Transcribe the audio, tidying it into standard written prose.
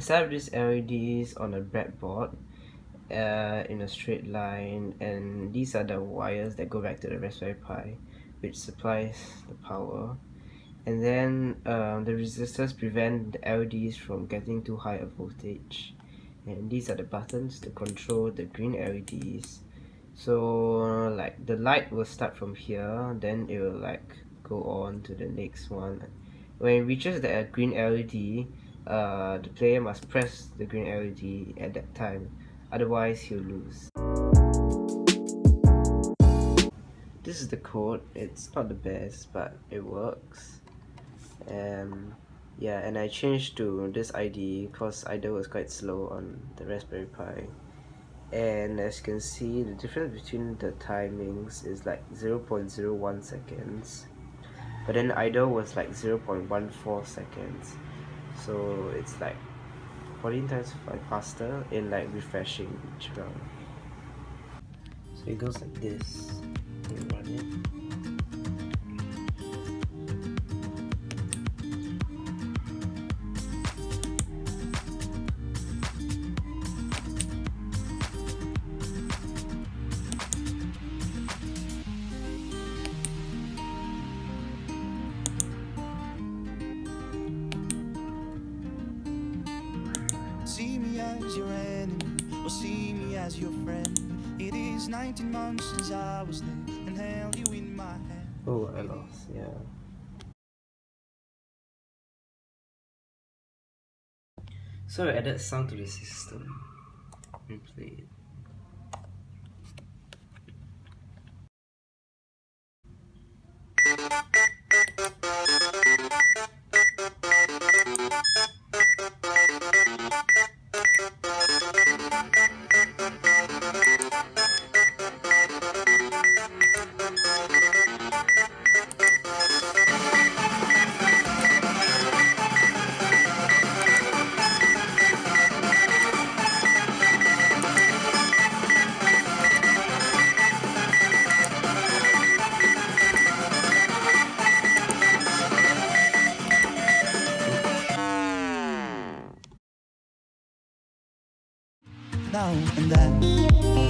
set up these LEDs on a breadboard in a straight line, and these are the wires that go back to the Raspberry Pi, which supplies the power. And then the resistors prevent the LEDs from getting too high a voltage, and these are the buttons to control the green LEDs. So like the light will start from here, then it will like go on to the next one. When it reaches the green LED, the player must press the green LED at that time, otherwise he'll lose. This is the code. It's not the best, but it works. Yeah, and I changed to this IDE because IDE was quite slow on the Raspberry Pi. And as you can see, the difference between the timings is like 0.01 seconds, but then idle was like 0.14 seconds, so it's like 14 times faster in like refreshing each round. So it goes like this. You run it. See me as your enemy, or see me as your friend. It is 19 months since I was there and held you in my hand. Oh, I lost, yeah. So I added sound to the system and play it. Now and then